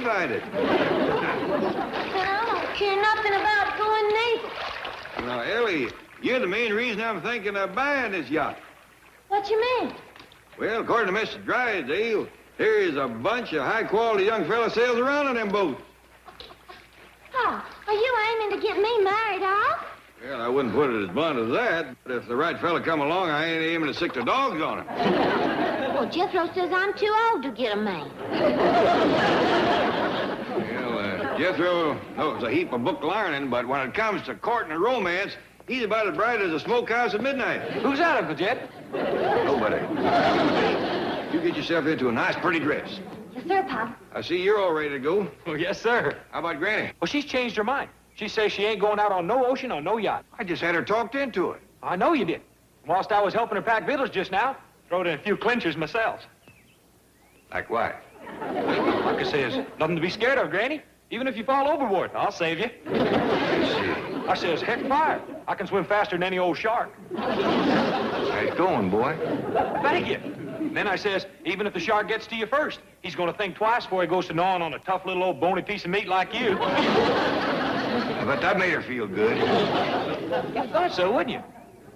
find it. Well, I don't care nothing about going naval. Now, Ellie, you're the main reason I'm thinking of buying this yacht. What you mean? Well, according to Mr. Drysdale, here's a bunch of high-quality young fellas sails around on them boats. Oh, are you aiming to get me married off? Well, I wouldn't put it as blunt as that, but if the right fella come along, I ain't aiming to sick the dogs on him. Well, Jethro says I'm too old to get a man. Well, Jethro knows a heap of book learning, but when it comes to courting and romance, he's about as bright as a smokehouse at midnight. Who's that, Uncle Jed? Nobody. You get yourself into a nice, pretty dress. Yes, sir, Pop. I see you're all ready to go. Oh, yes, sir. How about Granny? Well, she's changed her mind. She says she ain't going out on no ocean or no yacht. I just had her talked into it. I know you did. Whilst I was helping her pack victuals just now, throwed in a few clinchers myself. Like what? Like I says, nothing to be scared of, Granny. Even if you fall overboard, I'll save you. I says, heck fire. I can swim faster than any old shark. Nice going, boy. Thank you. And then I says, even if the shark gets to you first, he's going to think twice before he goes to gnawing on a tough little old bony piece of meat like you. But that made her feel good. I thought so, wouldn't you?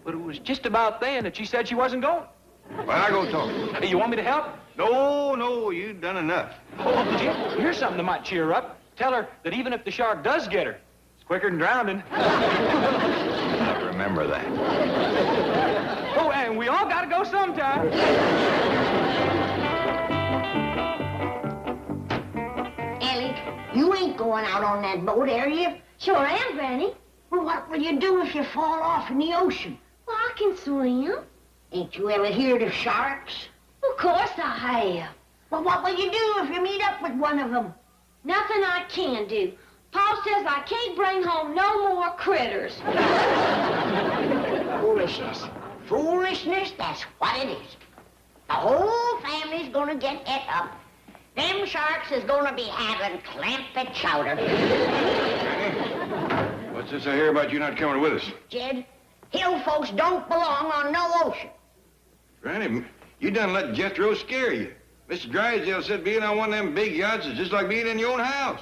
But it was just about then that she said she wasn't going. Well, I go talk. Hey, you want me to help? No, you've done enough. Oh, Uncle Jim, here's something that might cheer her up. Tell her that even if the shark does get her, it's quicker than drowning. I remember that. Oh, and we all gotta go sometime. Ellie, you ain't going out on that boat, are you? Sure am, Granny. Well, what will you do if you fall off in the ocean? Well, I can swim. Ain't you ever heard of sharks? Of course I have. Well, what will you do if you meet up with one of them? Nothing I can do. Pa says I can't bring home no more critters. Foolishness. Foolishness, that's what it is. The whole family's gonna get et up. Them sharks is gonna be having Clampett chowder. What's this I hear about you not coming with us? Jed, hill folks don't belong on no ocean. Granny, you done let Jethro scare you. Mr. Drysdale said being on one of them big yachts is just like being in your own house.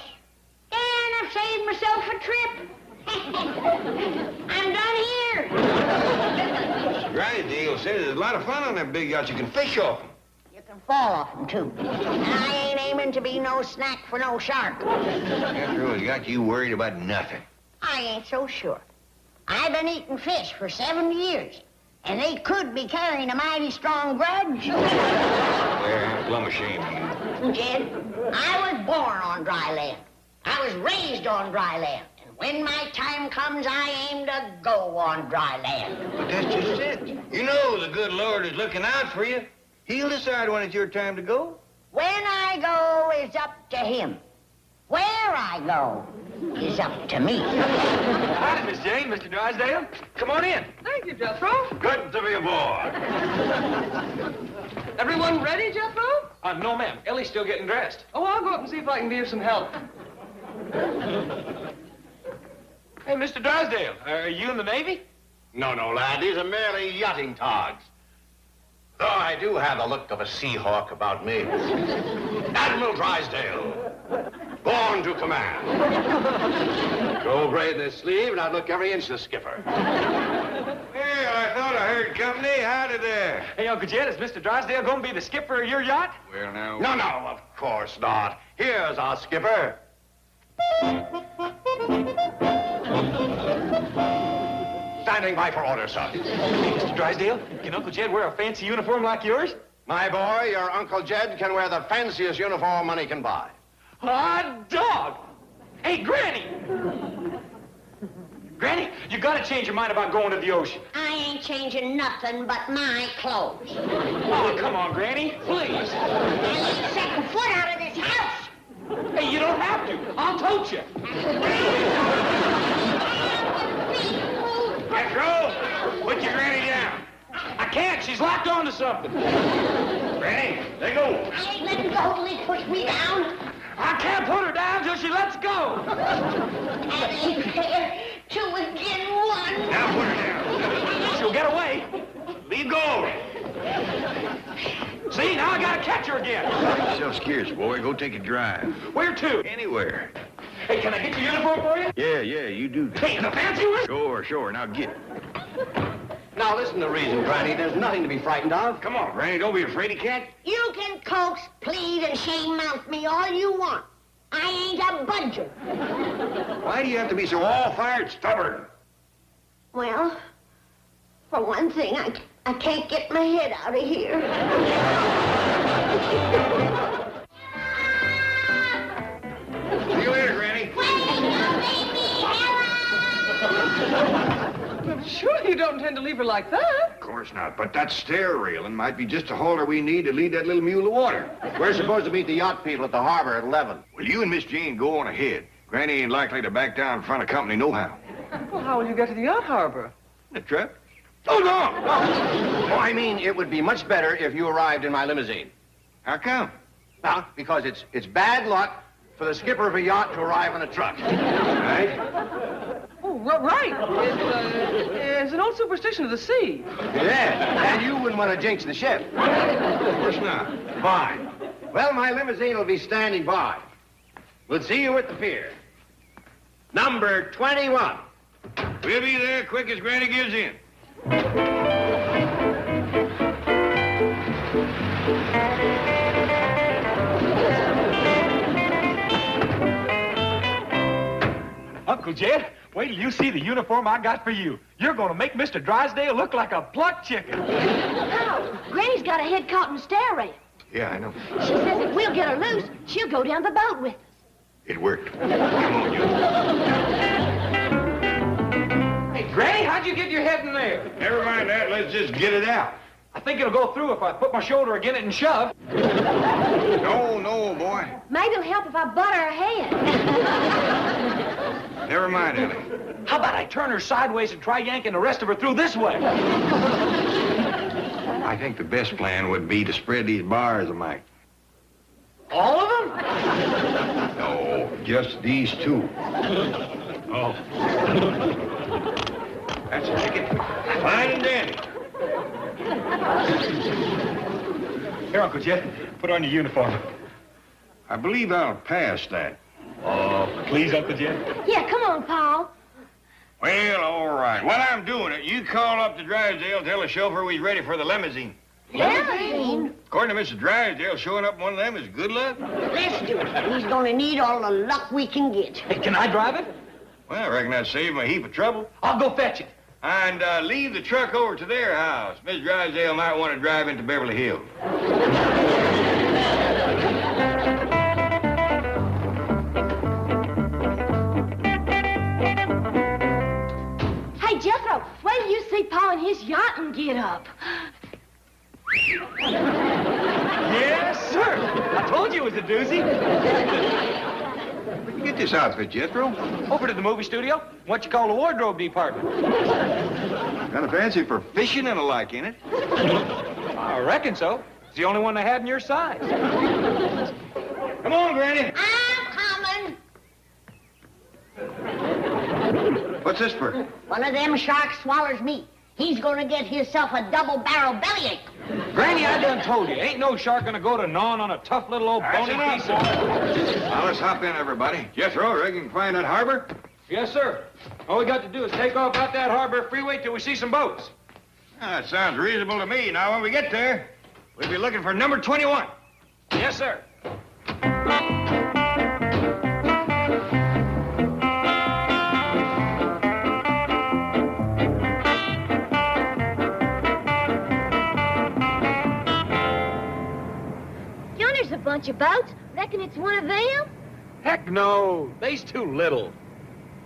And I've saved myself a trip. I'm done here. Mr. Drysdale said there's a lot of fun on them big yachts. You can fish off them. You can fall off them, too. And I ain't aiming to be no snack for no shark. Jethro has got you worried about nothing. I ain't so sure. I've been eating fish for 7 years, and they could be carrying a mighty strong grudge. Well, plumb ashamed of you. Jed, I was born on dry land. I was raised on dry land. And when my time comes, I aim to go on dry land. But that's just it. You know the good Lord is looking out for you. He'll decide when it's your time to go. When I go is up to him. Where I go is up to me. Howdy, Miss Jane, Mr. Drysdale. Come on in. Thank you, Jethro. Good to be aboard. Everyone ready, Jethro? No, ma'am. Ellie's still getting dressed. Oh, I'll go up and see if I can be of some help. Hey, Mr. Drysdale, are you in the Navy? No, lad. These are merely yachting togs. Though I do have the look of a Seahawk about me. Admiral Drysdale, born to command. Go braid this sleeve, and I'd look every inch the skipper. Well, I thought I heard company. Howdy there. Hey, Uncle Jed, is Mr. Drysdale going to be the skipper of your yacht? Well, now... No, of course not. Here's our skipper. Standing by for orders, sir. Hey, Mr. Drysdale, can Uncle Jed wear a fancy uniform like yours? My boy, your Uncle Jed can wear the fanciest uniform money can buy. Hot dog! Hey, Granny! Granny, you gotta change your mind about going to the ocean. I ain't changing nothing but my clothes. Oh, come on, Granny, please. I ain't setting foot out of this house. Hey, you don't have to. I'll tote you. Jethro, put your Granny down. I can't. She's locked onto something. Granny, let go. I ain't letting go till he puts me down. I can't put her down till she lets go. That ain't fair. Two again one. Now put her down. She'll get away. Leave go. See, now I gotta catch her again. Yourself scarce, boy. Go take a drive. Where to? Anywhere. Hey, can I get your uniform for you? Yeah, you do that. Hey, the fancy one? Sure. Now get it. Now listen to reason, Granny. There's nothing to be frightened of. Come on, Granny. Don't be a fraidy cat. You can coax, plead, and shame-mouth me all you want. I ain't a budger. Why do you have to be so all-fired stubborn? Well, for one thing, I can't get my head out of here. See you later, Granny. Surely you don't intend to leave her like that. Of course not, but that stair railing might be just a halter we need to lead that little mule to water. We're supposed to meet the yacht people at the harbor at 11. Well, you and Miss Jane go on ahead. Granny ain't likely to back down in front of company nohow. Well, how will you get to the yacht harbor? The truck? Oh, no! Oh, I mean, it would be much better if you arrived in my limousine. How come? Now, because it's bad luck for the skipper of a yacht to arrive in a truck. Right? Oh, right. It's an old superstition of the sea. Yeah, and you wouldn't want to jinx the ship. Of course not. Fine. Well, my limousine will be standing by. We'll see you at the pier. Number 21. We'll be there quick as Granny gives in. Uncle Jed, wait till you see the uniform I got for you. You're gonna make Mr. Drysdale look like a plucked chicken. How? Granny's got her head caught in the stair rail. Yeah, I know. She says if we'll get her loose, she'll go down the boat with us. It worked. Come on, you. Hey, Granny, how'd you get your head in there? Never mind that. Let's just get it out. I think it'll go through if I put my shoulder against it and shove. No, boy. Maybe it'll help if I butter her head. Never mind, Ellie. How about I turn her sideways and try yanking the rest of her through this way? I think the best plan would be to spread these bars a mite. All of them? No, just these two. Oh. That's a ticket. Fine and dandy. Here, Uncle Jed, put on your uniform. I believe I'll pass that. Oh, please, Uncle Jed. Yeah, come on, Paul. Well, all right. While I'm doing it, you call up to Drysdale, tell the chauffeur we's ready for the limousine. Limousine? According to Mr. Drysdale, showing up in one of them is good luck. Let's do it. He's gonna need all the luck we can get. Hey, can I drive it? Well, I reckon that'd save him a heap of trouble. I'll go fetch it. And leave the truck over to their house. Miss Drysdale might want to drive into Beverly Hills. Hey, Jethro, wait till you see Paul in his yacht and get up. Yes, sir. I told you it was a doozy. Where'd you get this outfit, Jethro? Over to the movie studio. What you call the wardrobe department. Kind of fancy for fishing and the like, ain't it? I reckon so. It's the only one they had in your size. Come on, Granny. I'm coming. What's this for? One of them sharks swallows me. He's gonna get himself a double-barrel bellyache. Granny, I done told you, ain't no shark gonna go to gnawing on a tough little old bony piece of... Now, let's hop in, everybody. Jethro, reckon you can find that harbor? Yes, sir. All we got to do is take off out that harbor freeway till we see some boats. That sounds reasonable to me. Now, when we get there, we'll be looking for number 21. Yes, sir. Yonder's a bunch of boats. Reckon it's one of them? Heck no. They's too little.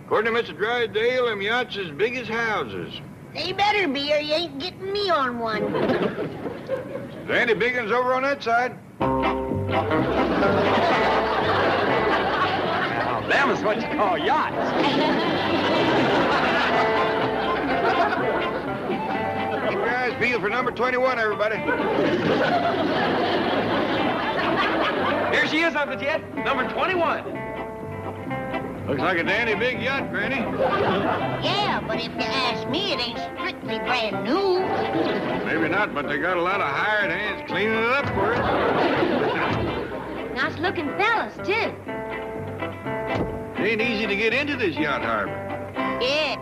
According to Mr. Drysdale, them yachts as big as houses. They better be or you ain't getting me on one. There ain't any big ones over on that side. Now, them is what you call yachts. Keep your eyes peeled for number 21, everybody. Here she is, Uncle Jed. Number 21. Looks like a dandy big yacht, Granny. Yeah, but if you ask me, it ain't strictly exactly brand new. Maybe not, but they got a lot of hired hands cleaning it up for it. Nice-looking fellas, too. It ain't easy to get into this yacht harbor. Yeah.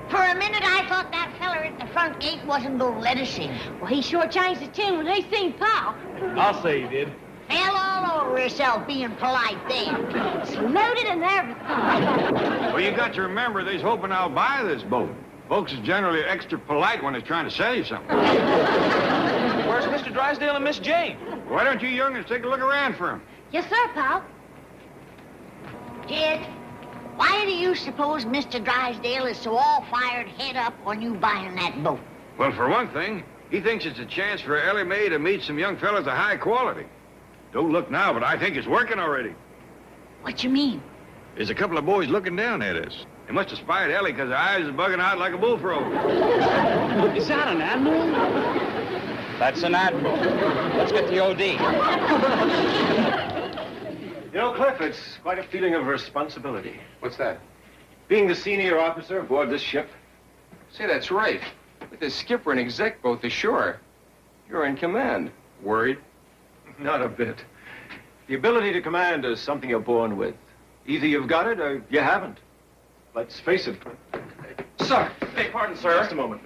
For a minute, I thought that feller at the front gate wasn't going to let us in. Well, he sure changed his tune when he seen Paul. I'll say he did. Fell all over herself being polite then. Saluted and everything. Well, you got to remember, they's hoping I'll buy this boat. Folks is generally extra polite when they're trying to sell you something. Where's Mr. Drysdale and Miss Jane? Why don't you young'uns take a look around for 'em? Yes, sir, Paul. Jed, why do you suppose Mr. Drysdale is so all-fired head up on you buying that boat? Well, for one thing, he thinks it's a chance for Ellie Mae to meet some young fellas of high quality. Don't look now, but I think it's working already. What you mean? There's a couple of boys looking down at us. They must have spied Ellie because her eyes is bugging out like a bullfrog. Is that an admiral? That's an admiral. Let's get the OD. You know, Cliff, it's quite a feeling of responsibility. What's that? Being the senior officer aboard this ship. Say, that's right. With the skipper and exec both ashore, you're in command. Worried? Not a bit. The ability to command is something you're born with. Either you've got it or you haven't. Let's face it, Cliff. Sir, beg pardon, sir. Just a moment.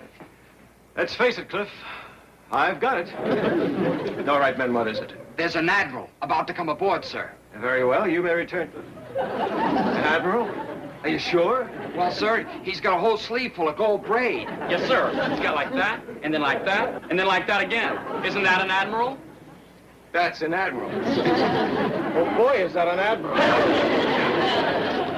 Let's face it, Cliff. I've got it. All right, men, what is it? There's an admiral about to come aboard, sir. Very well, you may return. An admiral? Are you sure? Well, sir, he's got a whole sleeve full of gold braid. Yes, sir. He's got like that, and then like that, and then like that again. Isn't that an admiral? That's an admiral. Oh, boy, is that an admiral.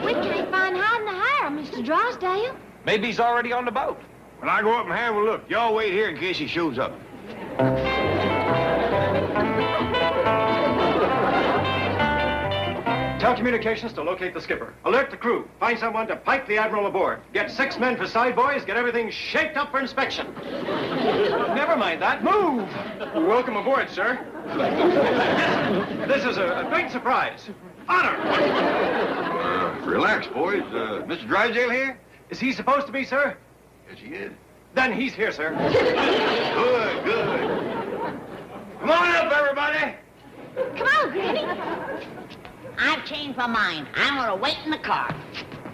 We can't find hiding the hire, Mr. Drysdale. Maybe he's already on the boat. When I go up and have a look, y'all wait here in case he shows up. Tell communications to locate the skipper. Alert the crew. Find someone to pipe the admiral aboard. Get 6 men for side boys. Get everything shaped up for inspection. Never mind that. Move! Welcome aboard, sir. This is a great surprise. Honor! Relax, boys. Mr. Drysdale here? Is he supposed to be, sir? Yes, he is. Then he's here, sir. Good, good. Come on up, everybody. Come on, Granny. I've changed my mind. I'm going to wait in the car.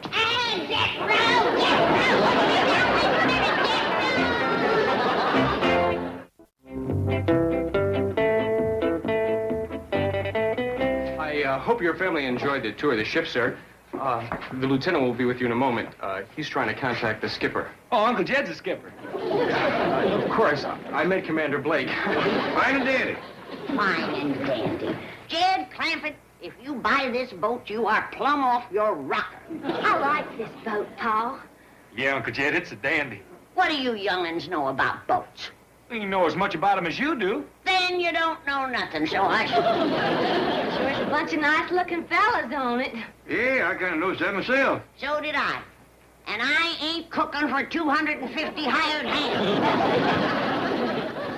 And get round, get round. I hope your family enjoyed the tour of the ship, sir. The lieutenant will be with you in a moment. He's trying to contact the skipper. Oh, Uncle Jed's a skipper. Of course, I met Commander Blake. Fine and dandy. Fine and dandy. Jed Clampett, if you buy this boat, you are plumb off your rocker. I like this boat, Paul. Yeah, Uncle Jed, it's a dandy. What do you young'uns know about boats? You know as much about him as you do. Then you don't know nothing, so hush. There's a bunch of nice-looking fellas on it. Yeah, I kind of noticed that myself. So did I. And I ain't cooking for 250 hired hands.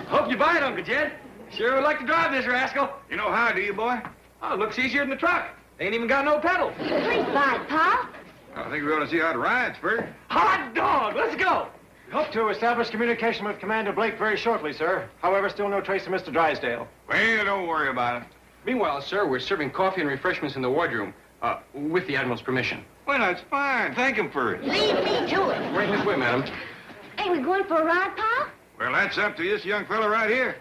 Hope you buy it, Uncle Jed. Sure would like to drive this rascal. You know how, do you, boy? Oh, it looks easier than the truck. They ain't even got no pedals. Please buy it, Paul. I think we ought to see how it rides first. Hot dog, let's go. Hope to establish communication with Commander Blake very shortly, sir. However, still no trace of Mr. Drysdale. Well, don't worry about it. Meanwhile, sir, we're serving coffee and refreshments in the wardroom, with the Admiral's permission. Well, that's fine. Thank him for it. Leave me to it. Right this way, madam. Ain't we going for a ride, Paul? Well, that's up to this young fella right here.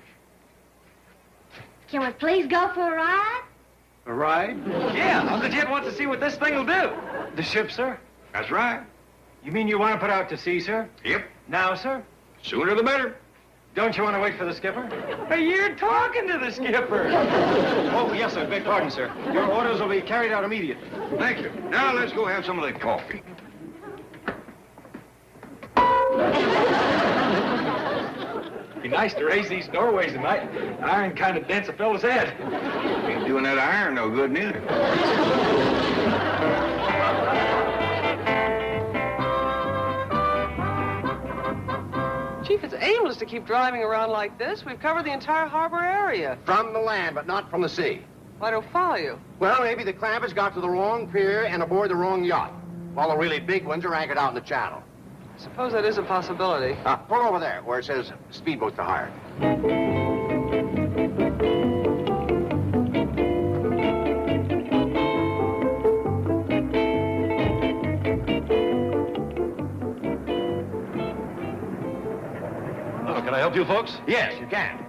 Can we please go for a ride? A ride? Yeah, Uncle Jed wants to see what this thing will do. The ship, sir? That's right. You mean you want to put out to sea, sir? Yep. Now, sir? Sooner the better. Don't you want to wait for the skipper? Hey, you're talking to the skipper. Oh, yes, sir. Beg pardon, sir. Your orders will be carried out immediately. Thank you. Now let's go have some of that coffee. Be nice to raise these doorways tonight. Iron kind of dents a fellow's head. Ain't doing that iron no good neither. Chief, it's aimless to keep driving around like this. We've covered the entire harbor area. From the land, but not from the sea. I don't follow you. Well, maybe the Clampetts got to the wrong pier and aboard the wrong yacht, while the really big ones are anchored out in the channel. Suppose that is a possibility. Pull over there where it says speedboats to hire. Can I help you folks? Yes, you can.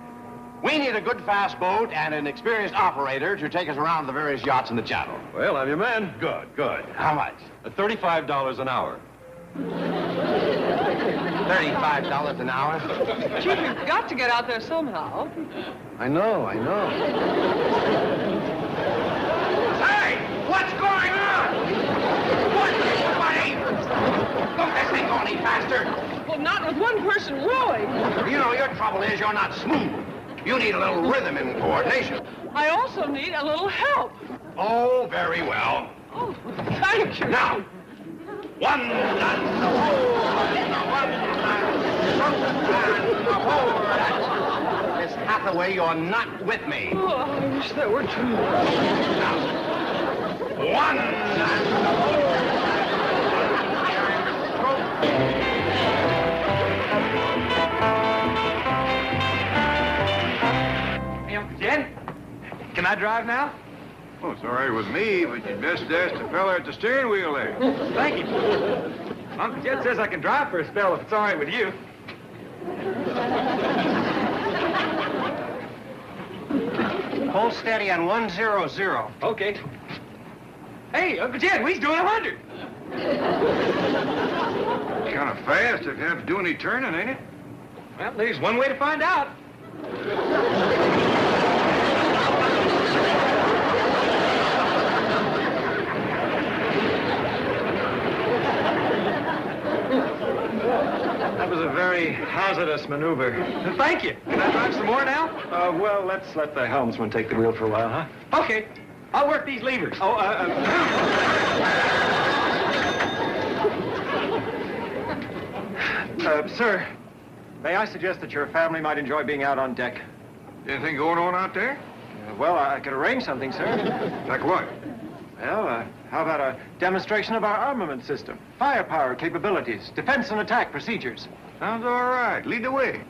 We need a good fast boat and an experienced operator to take us around the various yachts in the channel. Well, I'm your man. Good, good. How much? $35 an hour. $35 an hour? Chief, we've got to get out there somehow. I know. Hey! What's going on? What is Buddy? Don't this thing go any faster? Well, not with one person rowing. You know, your trouble is you're not smooth. You need a little rhythm and coordination. I also need a little help. Oh, very well. Oh, thank you. Now, one and the one and the forward. Miss Hathaway, you're not with me. Oh, I wish that were true. Now, one and the forward. Jen, can I drive now? Oh, it's all right with me, but you'd best ask the fella at the steering wheel there. Thank you. Uncle Jed says I can drive for a spell if it's all right with you. Hold steady on 100. Okay. Hey, Uncle Jed, we's doing 100. Kind of fast if you have to do any turning, ain't it? Well, there's one way to find out. That was a very hazardous maneuver. Thank you. Can I drive some more now? Well, let's let the helmsman take the wheel for a while, huh? Okay. I'll work these levers. Sir, may I suggest that your family might enjoy being out on deck? Anything going on out there? Well, I could arrange something, sir. Like what? Well, how about a demonstration of our armament system? Firepower capabilities, defense and attack procedures. Sounds all right. Lead the way.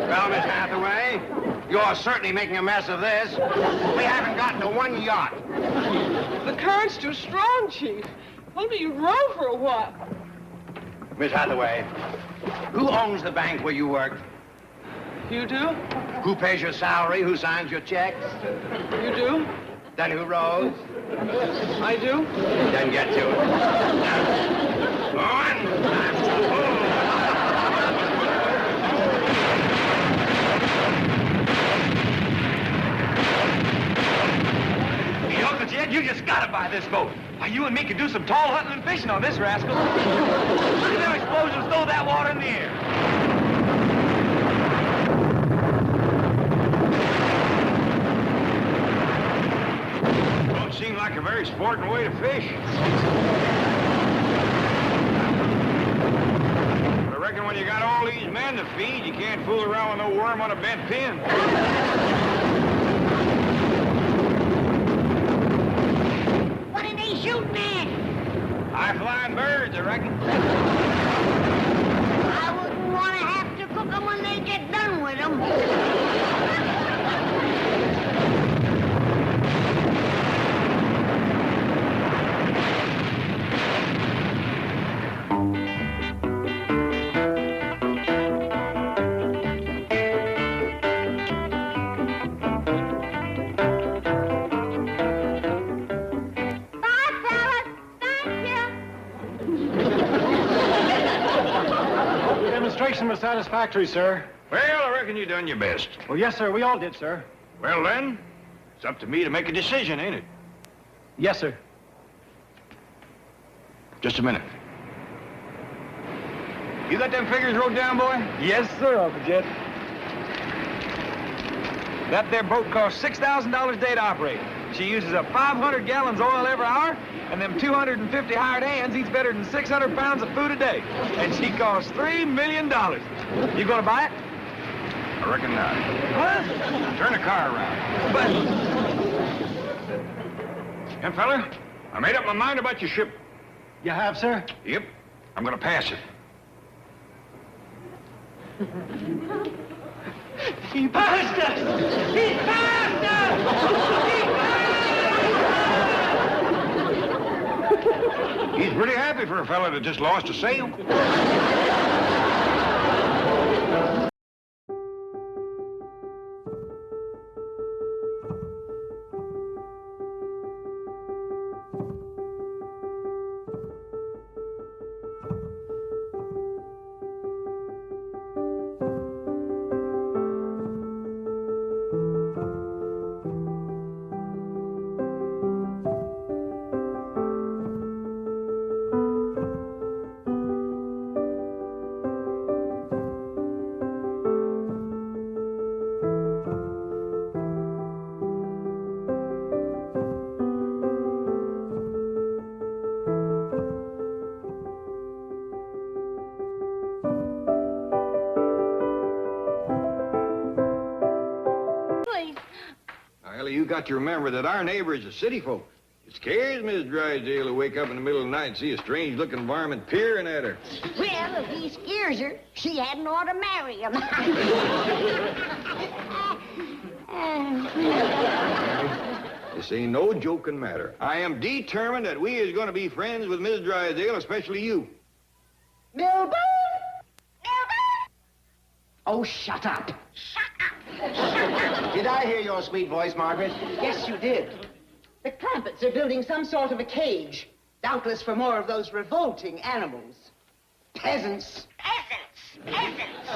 Well, Miss Hathaway, you're certainly making a mess of this. We haven't gotten to one yacht. The current's too strong, Chief. Only you row for a while. Miss Hathaway, who owns the bank where you work? You do? Who pays your salary? Who signs your checks? You do? Then who rows? I do? Then get to it. One. Hey, Uncle Jed, you just gotta buy this boat. Why, you and me could do some tall hunting and fishing on this rascal. Look at them explosions, throw that water in the air. Don't seem like a very sporting way to fish. But I reckon when you got all these men to feed, you can't fool around with no worm on a bent pin. What are they shooting at? High-flying birds, I reckon. I wouldn't want to have to cook them when they get done with them. Bye, fellas. Thank you. The demonstration was satisfactory, sir. Well, I reckon you done your best. Well, yes, sir, we all did, sir. Well, then, it's up to me to make a decision, ain't it? Yes, sir. Just a minute. You got them figures wrote down, boy? Yes, sir, Uncle Jed. That there boat costs $6,000 a day to operate. She uses up 500 gallons oil every hour, and them 250 hired hands eats better than 600 pounds of food a day. And she costs $3 million. You gonna buy it? I reckon not. What? Turn the car around. But Young fella, I made up my mind about your ship. You have, sir? Yep. I'm gonna pass it. He passed us! He passed us! He's pretty happy for a fella that just lost a sail. You got to remember that our neighbor is a city folk. It scares Miss Drysdale to wake up in the middle of the night and see a strange-looking varmint peering at her. Well, if he scares her, she hadn't ought to marry him. This ain't no joking matter. I am determined that we is going to be friends with Miss Drysdale, especially you. Milburn! Milburn! Oh, shut up. Shut up! Did I hear your sweet voice, Margaret? Yes, you did. The Clampetts are building some sort of a cage, doubtless for more of those revolting animals. Peasants. Peasants!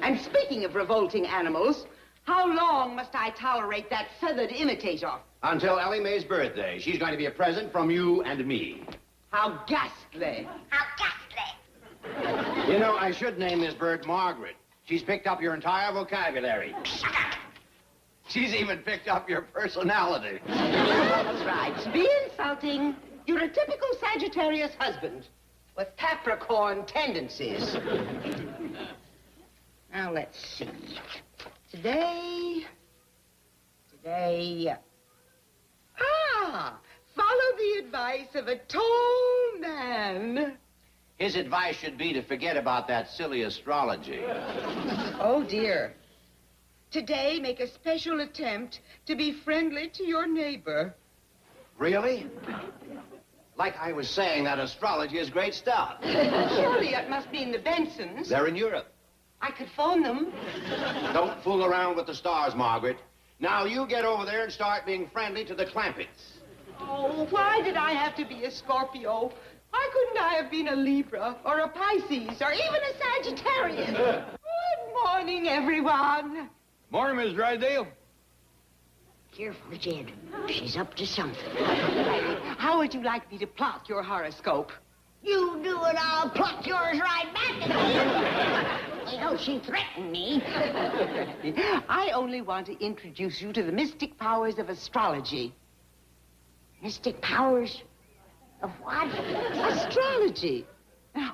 And speaking of revolting animals, how long must I tolerate that feathered imitator? Until Ellie Mae's birthday. She's going to be a present from you and me. How ghastly. How ghastly! You know, I should name this bird Margaret. She's picked up your entire vocabulary. Shut up! She's even picked up your personality. That's right. Be insulting. You're a typical Sagittarius husband with Capricorn tendencies. Now, let's see. Today... follow the advice of a tall man. His advice should be to forget about that silly astrology. Oh, dear. Today, make a special attempt to be friendly to your neighbor. Really? Like I was saying, that astrology is great stuff. Surely it must mean the Bensons. They're in Europe. I could phone them. Don't fool around with the stars, Margaret. Now you get over there and start being friendly to the Clampetts. Oh, why did I have to be a Scorpio? Why couldn't I have been a Libra or a Pisces or even a Sagittarius? Good morning, everyone. Morning, Miss Drysdale. Careful, Jed. She's up to something. How would you like me to plot your horoscope? You do it, I'll pluck yours right back at you. You know, she threatened me. I only want to introduce you to the mystic powers of astrology. Mystic powers of what? Astrology.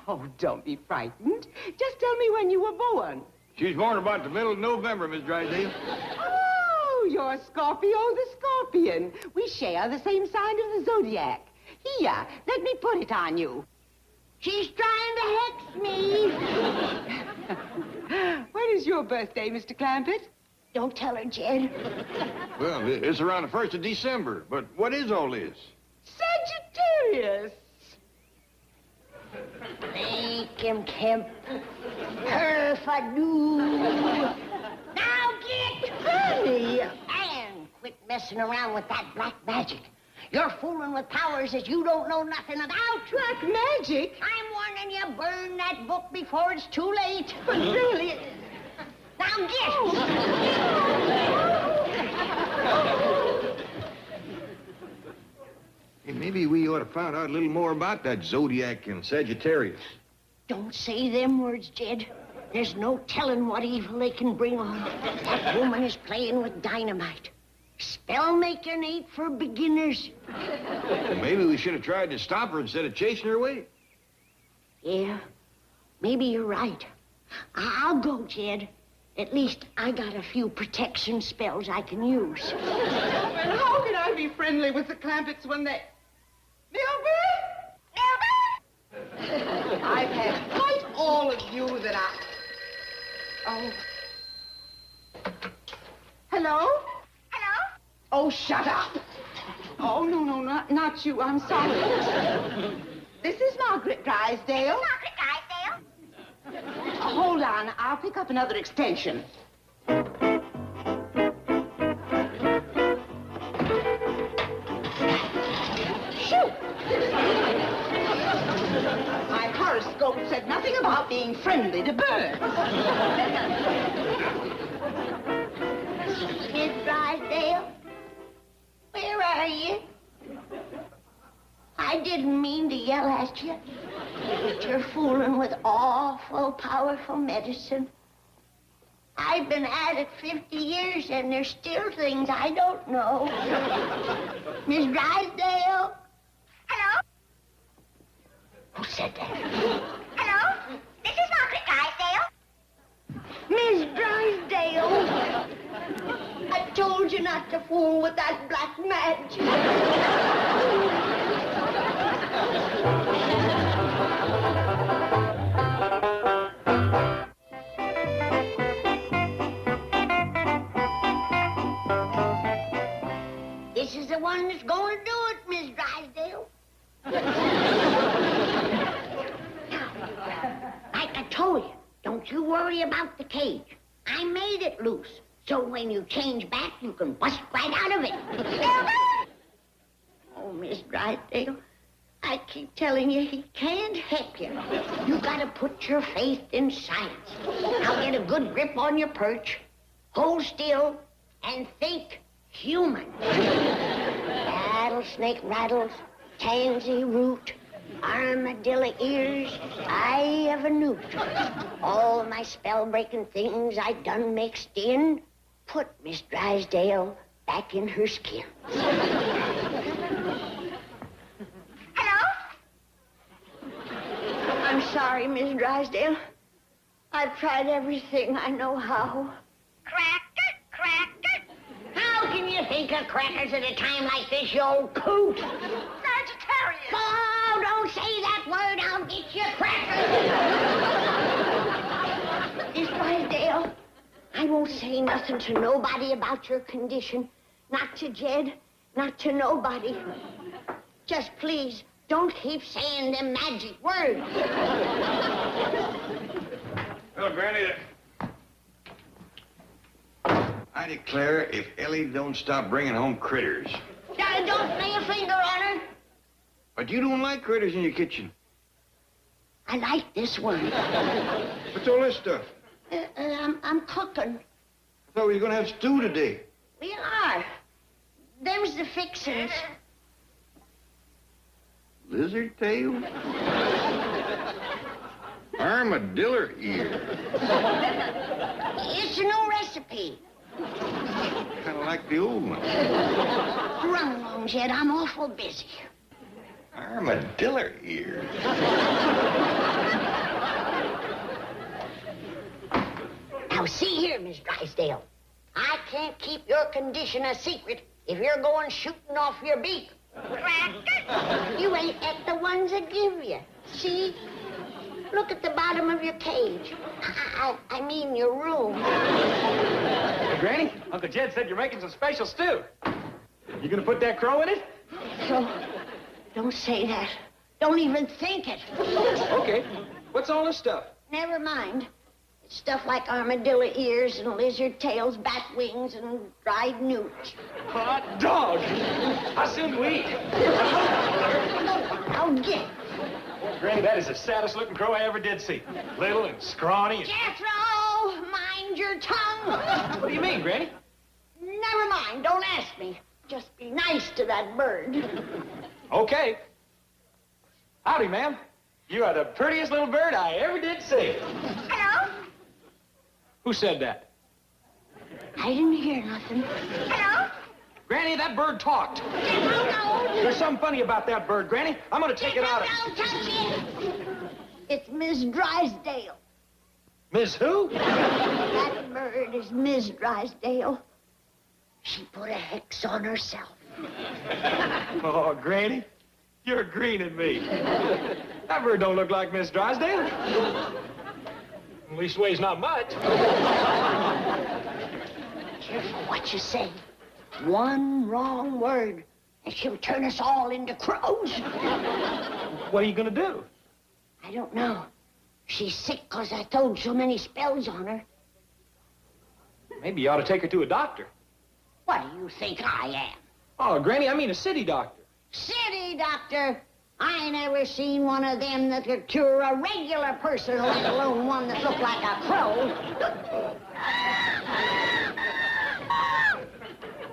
Oh, don't be frightened. Just tell me when you were born. She's born about the middle of November, Miss Drysdale. Oh, you're Scorpio the Scorpion. We share the same sign of the zodiac. Here, let me put it on you. She's trying to hex me. When is your birthday, Mr. Clampett? Don't tell her, Jed. Well, it's around the 1st of December, but what is all this? Sagittarius. Make him, Kemp. Perf-a-doo. Now get honey. And quit messing around with that black magic. You're fooling with powers that you don't know nothing about. Black magic? I'm warning you, burn that book before it's too late. But really... Now get. Hey, maybe we ought to find out a little more about that Zodiac and Sagittarius. Don't say them words, Jed. There's no telling what evil they can bring on. That woman is playing with dynamite. Spell-making ain't for beginners. Well, maybe we should have tried to stop her instead of chasing her away. Yeah, maybe you're right. I'll go, Jed. At least I got a few protection spells I can use. And how can I be friendly with the Clampetts when they... Milburn! I've had quite all of you that I... Oh. Hello? Hello? Oh, shut up. Oh, no, not you. I'm sorry. This is Margaret Drysdale. Margaret Drysdale? Hold on. I'll pick up another extension. Shoot! My horoscope said nothing about being friendly to birds. Miss Drysdale, where are you? I didn't mean to yell at you, but you're fooling with awful powerful medicine. I've been at it 50 years, and there's still things I don't know. Miss Drysdale? Hello? Who said that? Hello? This is Margaret Drysdale. Miss Drysdale! I told you not to fool with that black magic. This is the one that's going to do it, Miss Drysdale. Now, like I told you, don't you worry about the cage. I made it loose, so when you change back, you can bust right out of it. Oh, Miss Drysdale, I keep telling you he can't help you. You gotta put your faith in science. Now get a good grip on your perch, hold still, and think human. Rattlesnake rattles, tansy root, armadillo ears, eye of a newt. All my spell-breaking things I done mixed in, put Miss Drysdale back in her skin. Hello? I'm sorry, Miss Drysdale. I've tried everything I know how. Cracker, cracker. How can you think of crackers at a time like this, you old coot? Sagittarius. Oh, don't say that word. I'll get you crackers. Miss Drysdale, I won't say nothing to nobody about your condition. Not to Jed, not to nobody. Just please, don't keep saying them magic words. Well, Granny, I declare if Ellie don't stop bringing home critters. Don't lay a finger on her. But you don't like critters in your kitchen. I like this one. What's all this stuff? I'm cooking. I thought we were going to have stew today. We are. Them's the fixins. Lizard tail? Armadillo ear. It's a new recipe. Kind of like the old one. Run along, Jed. I'm awful busy. Armadillo ear. Now, see here, Miss Drysdale. I can't keep your condition a secret if you're going shooting off your beak. Cracker. You ain't at the ones that give you. See? Look at the bottom of your cage. I mean your room. Hey, Granny, Uncle Jed said you're making some special stew. You gonna put that crow in it? So, don't say that. Don't even think it. Okay. What's all this stuff? Never mind. It's stuff like armadillo ears and lizard tails, bat wings, and dried newts. Hot dog! How soon do we eat? I'll get. Granny, that is the saddest looking crow I ever did see. Little and scrawny and... Jethro, mind your tongue. What do you mean, Granny? Never mind. Don't ask me. Just be nice to that bird. Okay. Howdy, ma'am. You are the prettiest little bird I ever did see. Hello? Who said that? I didn't hear nothing. Hello? Granny, that bird talked. No. There's something funny about that bird, Granny. I'm gonna take it out of... Don't touch it. It's Miss Drysdale. Miss who? That bird is Miss Drysdale. She put a hex on herself. Oh, Granny, You're greening me. That bird don't look like Miss Drysdale. At least weighs not much. Careful what you say. One wrong word, and she'll turn us all into crows. What are you gonna do? I don't know. She's sick because I throwed so many spells on her. Maybe you ought to take her to a doctor. What do you think I am? Oh, Granny, I mean a city doctor. City doctor? I ain't ever seen one of them that could cure a regular person, let alone one that looked like a crow.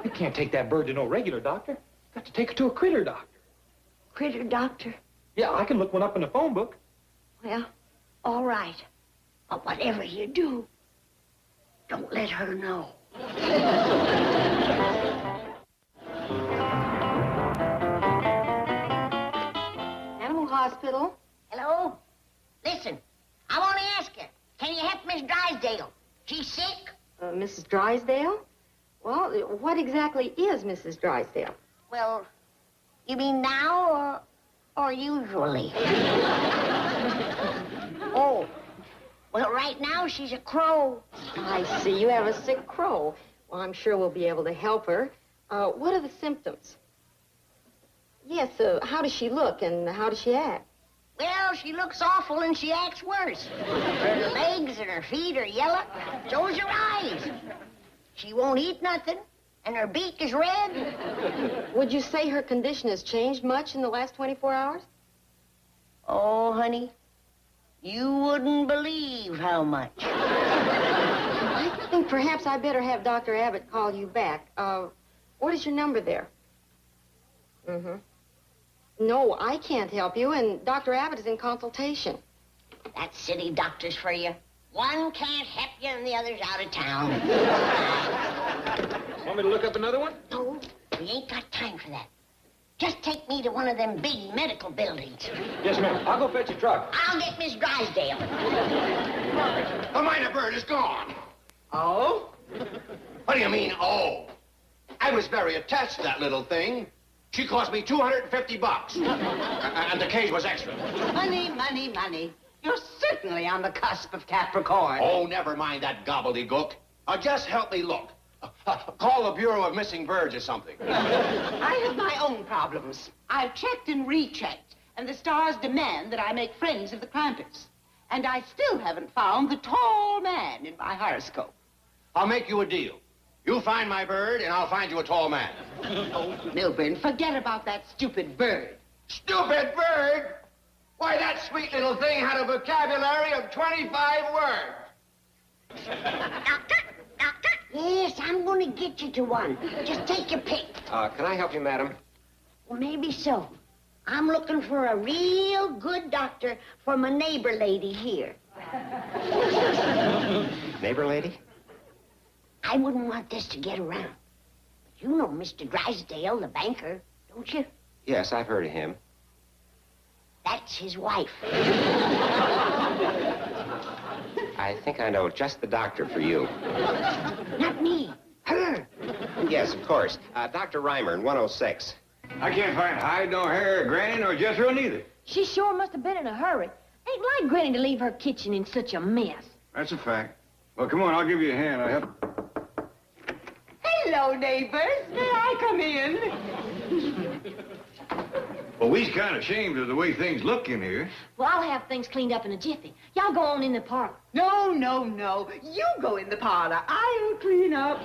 You can't take that bird to no regular doctor. Got to take her to a critter doctor. Critter doctor? Yeah, I can look one up in the phone book. Well, all right. But whatever you do, don't let her know. Animal hospital. Hello? Listen, I want to ask you, can you help Miss Drysdale? She's sick? Mrs. Drysdale? Well, what exactly is Mrs. Drysdale? Well, you mean now or usually? Oh, well, right now she's a crow. I see. You have a sick crow. Well, I'm sure we'll be able to help her. What are the symptoms? Yes, how does she look and how does she act? Well, she looks awful and she acts worse. Her legs and her feet are yellow. So's her eyes. She won't eat nothing, and her beak is red. Would you say her condition has changed much in the last 24 hours? Oh, honey, you wouldn't believe how much. I think perhaps I better have Dr. Abbott call you back. What is your number there? Mm-hmm. No, I can't help you, and Dr. Abbott is in consultation. That's city doctors for you. One can't help you and the other's out of town. Want me to look up another one? No, we ain't got time for that. Just take me to one of them big medical buildings. Yes, ma'am. I'll go fetch a truck. I'll get Miss Drysdale. The minor bird is gone. Oh? What do you mean, oh? I was very attached to that little thing. She cost me $250. And the cage was extra. Money, money, money. You're certainly on the cusp of Capricorn. Oh, never mind that gobbledygook. Just help me look. Call the Bureau of Missing Birds or something. I have my own problems. I've checked and rechecked, and the stars demand that I make friends of the Clampetts. And I still haven't found the tall man in my horoscope. I'll make you a deal. You find my bird, and I'll find you a tall man. Oh, Milburn, forget about that stupid bird. Stupid bird? Why, that sweet little thing had a vocabulary of 25 words. Doctor? Yes, I'm going to get you to one. Just take your pick. Can I help you, madam? Well, maybe so. I'm looking for a real good doctor for my neighbor lady here. Neighbor lady? I wouldn't want this to get around. But you know Mr. Drysdale, the banker, don't you? Yes, I've heard of him. That's his wife. I think I know just the doctor for you. Not me. Her. Yes, of course. Dr. Reimer in 106. I can't find hide nor hair, Granny, nor Jethro neither. She sure must have been in a hurry. Ain't like Granny to leave her kitchen in such a mess. That's a fact. Well, come on, I'll give you a hand. I'll help. Hello, neighbors. May I come in? Well, we's kind of ashamed of the way things look in here. Well, I'll have things cleaned up in a jiffy. Y'all go on in the parlor. No, no, no. You go in the parlor. I'll clean up.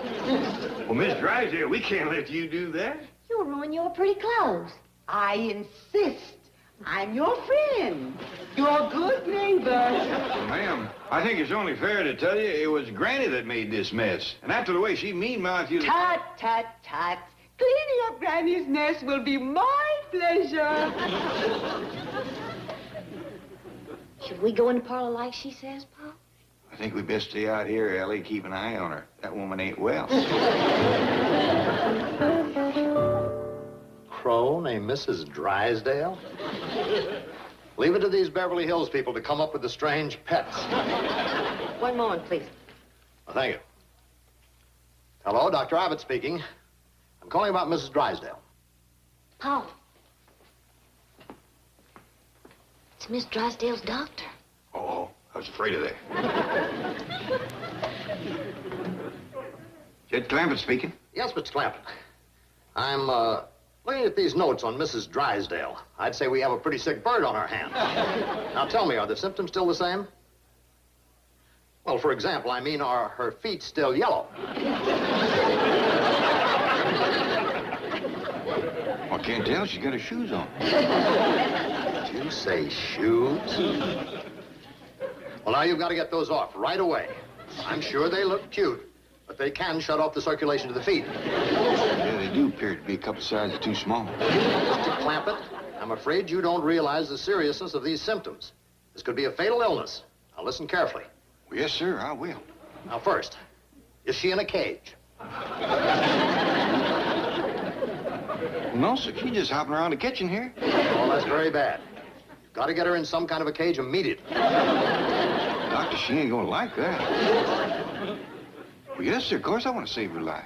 Well, Miss Drysdale, we can't let you do that. You'll ruin your pretty clothes. I insist. I'm your friend. Your good neighbor. Well, ma'am, I think it's only fair to tell you it was Granny that made this mess. And after the way she mean-mouthed you... Tut, tut, tut. Cleaning up Granny's mess will be my pleasure. Should we go in the parlor like she says, Paul? I think we best stay out here, Ellie. Keep an eye on her. That woman ain't well. Crow named Mrs. Drysdale? Leave it to these Beverly Hills people to come up with the strange pets. One moment, please. Well, thank you. Hello, Dr. Abbott speaking. I'm calling about Mrs. Drysdale. Paul. It's Miss Drysdale's doctor. Oh, I was afraid of that. Jed Clampett speaking. Yes, Mr. Clampett. I'm, looking at these notes on Mrs. Drysdale. I'd say we have a pretty sick bird on our hands. Now, tell me, are the symptoms still the same? Well, for example, I mean, are her feet still yellow? I can't tell. She's got her shoes on. Did you say shoes? Well, now you've got to get those off right away. I'm sure they look cute, but they can shut off the circulation to the feet. Yeah, they do appear to be a couple sizes too small. Mr. Clampett, I'm afraid you don't realize the seriousness of these symptoms. This could be a fatal illness. Now, listen carefully. Well, yes, sir, I will. Now, first, is she in a cage? No, sir, she's just hopping around the kitchen here. Oh, that's very bad. You've got to get her in some kind of a cage immediately. Doctor, she ain't gonna like that. Well, yes, sir, of course I want to save her life.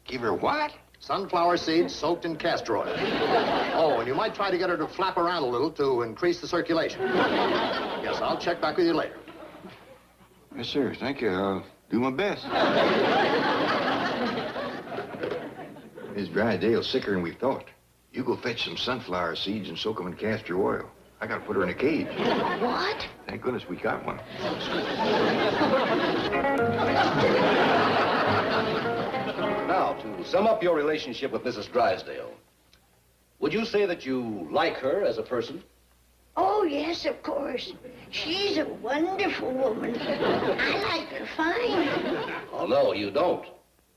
Give her what? Sunflower seeds soaked in castor oil. Oh, and you might try to get her to flap around a little to increase the circulation. Yes, I'll check back with you later. Yes, sir, thank you. I'll do my best. Miss Drysdale's sicker than we thought. You go fetch some sunflower seeds and soak them in castor oil. I gotta put her in a cage. What? Thank goodness we got one. Now, to sum up your relationship with Mrs. Drysdale, would you say that you like her as a person? Oh, yes, of course. She's a wonderful woman. I like her fine. Oh, no, you don't.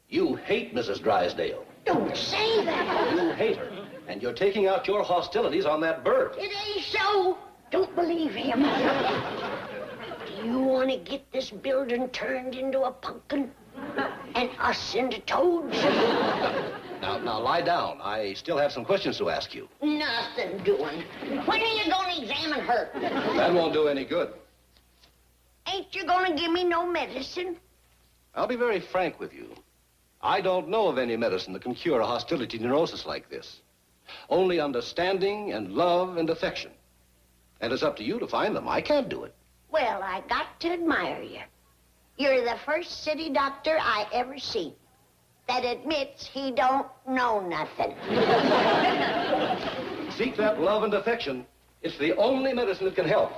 You hate Mrs. Drysdale. Don't say that. You hate her, and you're taking out your hostilities on that bird. It ain't so. Don't believe him. Do you want to get this building turned into a pumpkin and us into toads? Now, lie down. I still have some questions to ask you. Nothing doing. When are you going to examine her? That won't do any good. Ain't you going to give me no medicine? I'll be very frank with you. I don't know of any medicine that can cure a hostility neurosis like this. Only understanding and love and affection. And it's up to you to find them. I can't do it. Well, I got to admire you. You're the first city doctor I ever seen that admits he don't know nothing. Seek that love and affection. It's the only medicine that can help.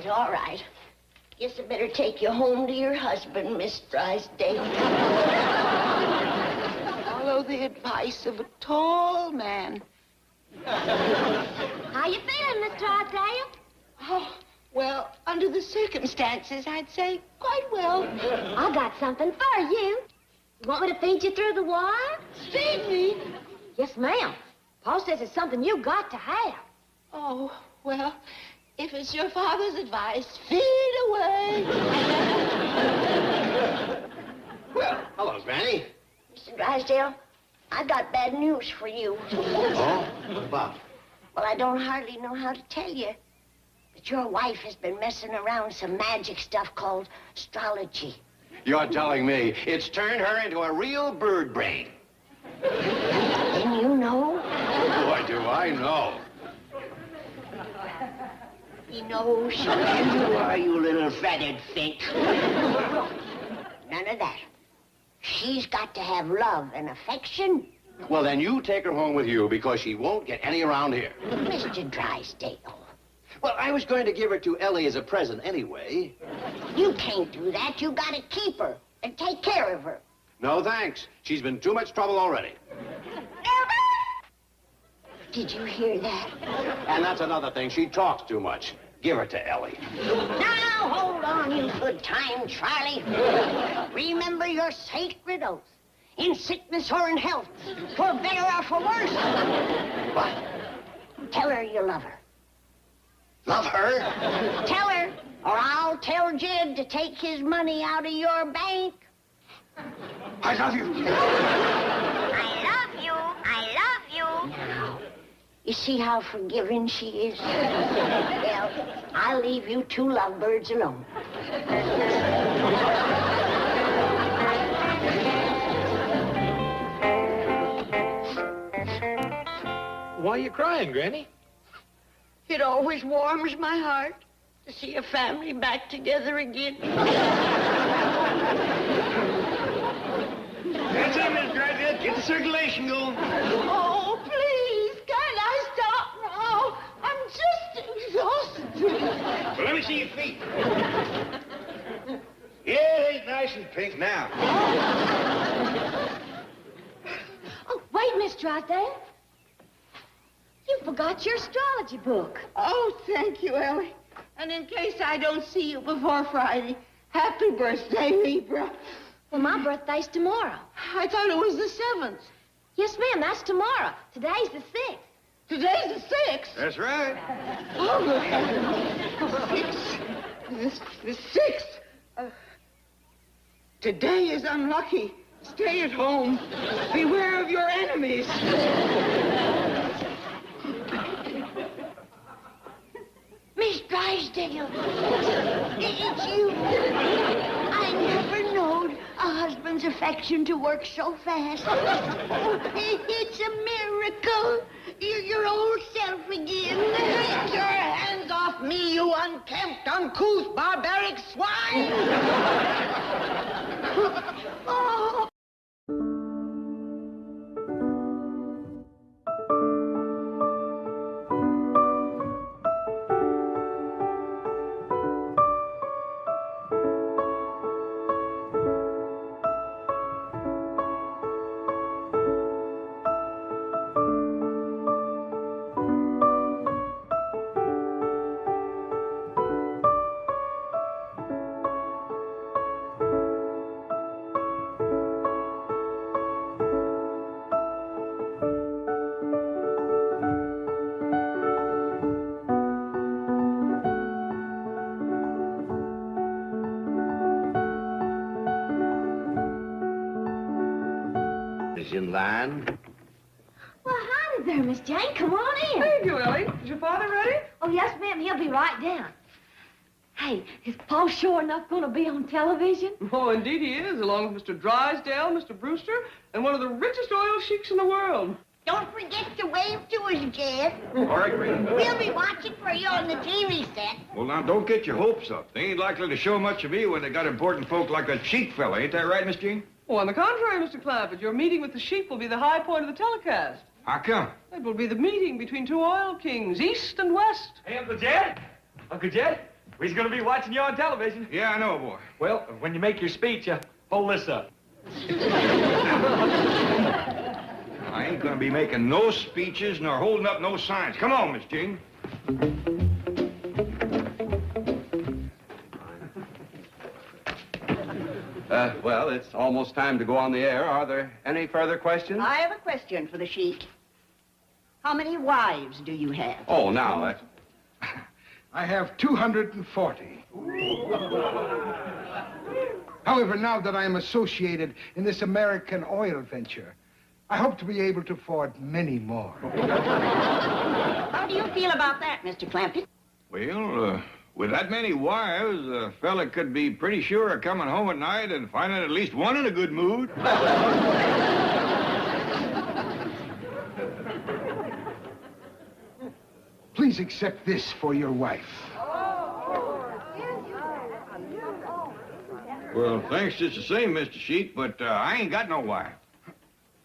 All right. Guess I better take you home to your husband, Miss Drysdale. Follow the advice of a tall man. How you feeling, Miss Drysdale? Oh, well, under the circumstances, I'd say quite well. I got something for you. You want me to feed you through the wire? Feed me? Yes, ma'am. Paul says it's something you got to have. Oh, well, if it's your father's advice, feed away. Well, hello, Granny. Mr. Drysdale, I've got bad news for you. Oh? What about? Well, I don't hardly know how to tell you. But your wife has been messing around some magic stuff called astrology. You're telling me it's turned her into a real bird brain. And you know? Boy, do I know. He knows. You are, you little fatted fink. None of that. She's got to have love and affection. Well, then you take her home with you because she won't get any around here. Mr. Drysdale. Well, I was going to give her to Ellie as a present anyway. You can't do that. You got to keep her and take care of her. No, thanks. She's been too much trouble already. Did you hear that? And that's another thing. She talks too much. Give her to Ellie. Now, hold on, you good time, Charlie. Remember your sacred oath. In sickness or in health, for better or for worse. What? Tell her you love her. Love her? Tell her, or I'll tell Jed to take his money out of your bank. I love you. I love you. I love you. Now, you see how forgiving she is? Well, I'll leave you two lovebirds alone. Why are you crying, Granny? It always warms my heart to see a family back together again. That's it, Miss Drysdale. Get the circulation going. Oh, please, can't I stop now? I'm just exhausted. Well, let me see your feet. Yeah, it's nice and pink now. Oh, wait, Miss Drysdale. You forgot your astrology book. Oh, thank you, Ellie. And in case I don't see you before Friday, happy birthday, Libra. Well, my birthday's tomorrow. I thought it was the 7th. Yes, ma'am, that's tomorrow. Today's the 6th. Today's the 6th. That's right. Oh, good heavens. The 6th. Today is unlucky. Stay at home. Beware of your enemies. Miss Drysdale. It's you. I never knowed a husband's affection to work so fast. It's a miracle. You're your old self again. Take your hands off me, you unkempt, uncouth, barbaric swine! Oh. In line. Well, howdy there, Miss Jane. Come on in. Thank you, Ellie. Is your father ready? Oh, yes, ma'am. He'll be right down. Hey, is Paul sure enough going to be on television? Oh, indeed he is, along with Mr. Drysdale, Mr. Brewster, and one of the richest oil sheiks in the world. Don't forget to wave to us, Jeff. All right, Green. We'll be watching for you on the TV set. Well, now, don't get your hopes up. They ain't likely to show much of you when they got important folk like that Sheik fella. Ain't that right, Miss Jean? Oh, on the contrary, Mr. Clampett, your meeting with the sheik will be the high point of the telecast. How come? It will be the meeting between two oil kings, East and West. Hey, Uncle Jed. Uncle Jed, we're going to be watching you on television. Yeah, I know, boy. Well, when you make your speech, hold this up. I ain't gonna be making no speeches nor holding up no signs. Come on, Miss Jean. Well, it's almost time to go on the air. Are there any further questions? I have a question for the sheik. How many wives do you have? Oh, now, I have 240. However, now that I am associated in this American oil venture, I hope to be able to afford many more. How do you feel about that, Mr. Clampett? Well, with that many wives, a fella could be pretty sure of coming home at night and finding at least one in a good mood. Please accept this for your wife. Well, thanks just the same, Mr. Sheik, but I ain't got no wife.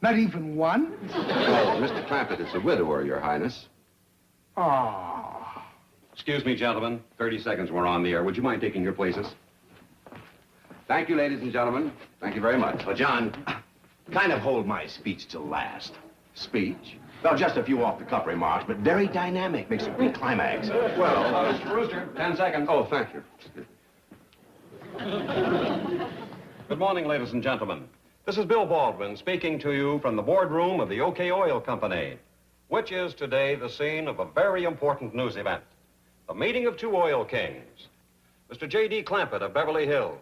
Not even one? Oh, Mr. Clampett is a widower, Your Highness. Ah. Excuse me, gentlemen. 30 seconds, we're on the air. Would you mind taking your places? Thank you, ladies and gentlemen. Thank you very much. Well, John, kind of hold my speech till last. Speech? Well, just a few off-the-cuff remarks, but very dynamic. Makes a great climax. Well, Mr. Brewster, 10 seconds. Oh, thank you. Good morning, ladies and gentlemen. This is Bill Baldwin speaking to you from the boardroom of the OK Oil Company, which is today the scene of a very important news event. The meeting of two oil kings. Mr. J.D. Clampett of Beverly Hills.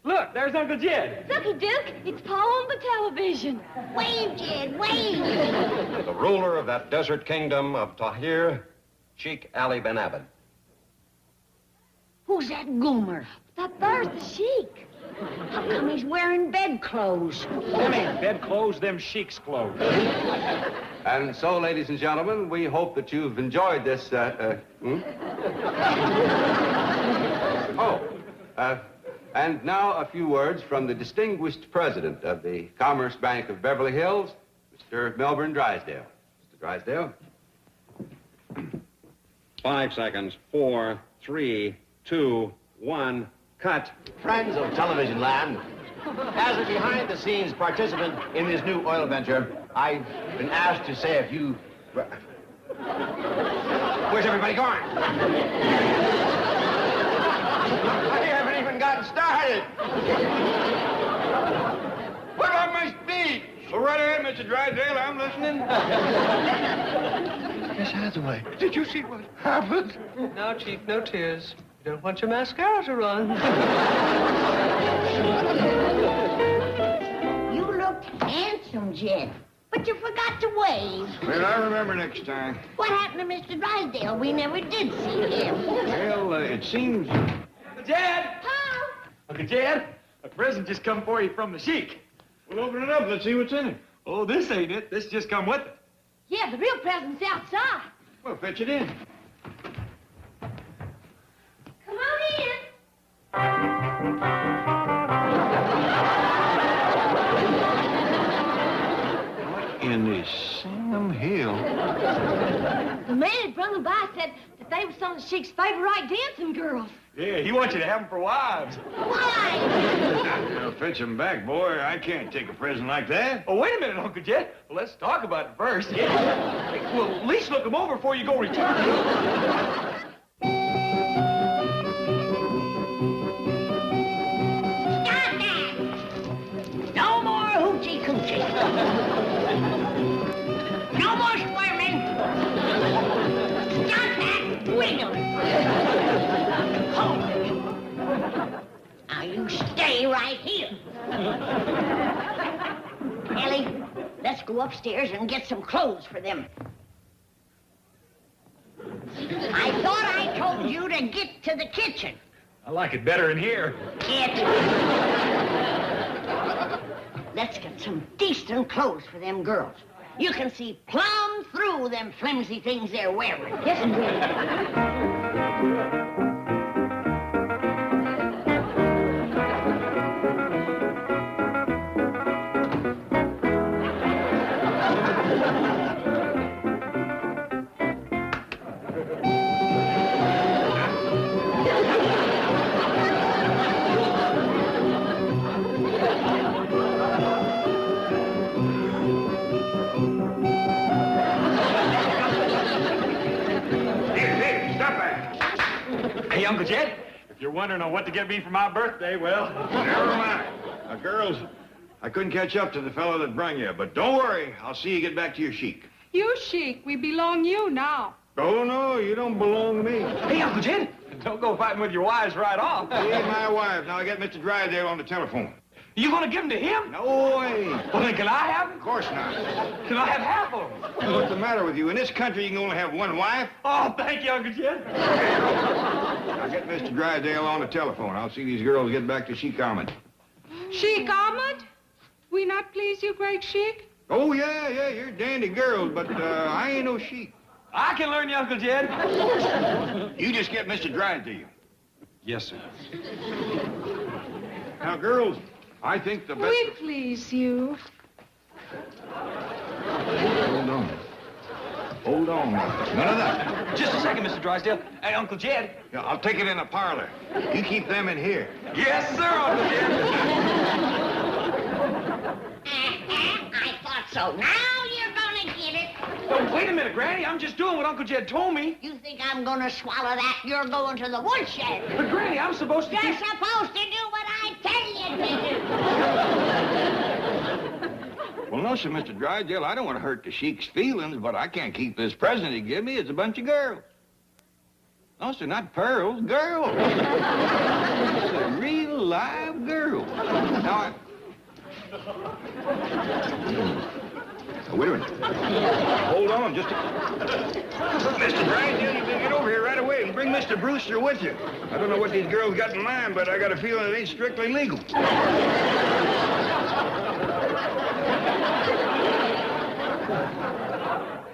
Look, there's Uncle Jed. Looky, Duke, it's Paul on the television. Wave, Jed, wave. The ruler of that desert kingdom of Tahir, Sheik Ali Ben Abed. Who's that goomer? That there's the sheik. How come he's wearing bedclothes? Them ain't bed clothes, them sheik's clothes. And so, ladies and gentlemen, we hope that you've enjoyed this, and now a few words from the distinguished president of the Commerce Bank of Beverly Hills, Mr. Melbourne Drysdale. Mr. Drysdale. 5 seconds. 4, 3, 2, 1, cut. Friends of television land, as a behind-the-scenes participant in this new oil venture, I've been asked to say a few... Where's everybody going? I haven't even gotten started. What about my speech? Go right ahead, Mr. Drysdale. I'm listening. Miss Hathaway, did you see what happened? Now, Chief, no tears. You don't want your mascara to run. You looked handsome, Jed, but you forgot to wave. Well, I remember next time. What happened to Mr. Drysdale? We never did see him. Well, it seems... Uncle Jed! Huh? Uncle Jed, a present just come for you from the Sheik. Well, open it up. Let's see what's in it. Oh, this ain't it. This just come with it. Yeah, the real present's outside. Well, fetch it in. Come on in. What in the Sam Hill? The man that brung them by said that they were some of the Sheik's favorite dancing girls. Yeah, he wants you to have them for wives. Why? Now, fetch him back, boy. I can't take a present like that. Oh, wait a minute, Uncle Jed. Well, let's talk about it first. Yeah. Well, at least look them over before you go return them. Stop that! No more hoochie-coochie. No more squirming. Stop that wiggling. Hold it. Now you stay right here. Ellie, let's go upstairs and get some clothes for them. I thought I told you to get to the kitchen. I like it better in here. Let's get some decent clothes for them girls. You can see plumb through them flimsy things they're wearing. Yes, indeed. Hey, Uncle Jed, if you're wondering on what to get me for my birthday, well... Never mind. Now, girls, I couldn't catch up to the fellow that brung you, but don't worry. I'll see you get back to your Sheik. You, Sheik, we belong you now. Oh, no, you don't belong to me. Hey, Uncle Jed, don't go fighting with your wives right off. She ain't my wife. Now, I got Mr. Drysdale on the telephone. You gonna give them to him? No way. Well, then can I have them? Of course not. Can I have half of them? What's the matter with you? In this country, you can only have one wife. Oh, thank you, Uncle Jed. Now, get Mr. Drysdale on the telephone. I'll see these girls get back to Sheik Ahmed. Sheik Ahmed? We not please you, great Sheik? Oh, yeah, you're dandy girls, but I ain't no Sheik. I can learn you, Uncle Jed. You just get Mr. Drysdale. Yes, sir. Now, girls, I think the best... We please you. Hold on. None of that. Just a second, Mr. Drysdale. Hey, Uncle Jed. Yeah, I'll take it in the parlor. You keep them in here. Yes, sir, Uncle Jed. I thought so. Now you're gonna get it. Oh, wait a minute, Granny. I'm just doing what Uncle Jed told me. You think I'm gonna swallow that? You're going to the woodshed. But, Granny, I'm supposed to... You're supposed to do what I tell you to do. Well, no, sir, Mr. Drysdale, I don't want to hurt the Sheik's feelings, but I can't keep this present he gave me. It's a bunch of girls. No, sir, not pearls, girls. It's a real live girl. Now, wait a minute. Hold on, just a... Mr. Drysdale, you better get over here right away and bring Mr. Brewster with you. I don't know what these girls got in mind, but I got a feeling it ain't strictly legal.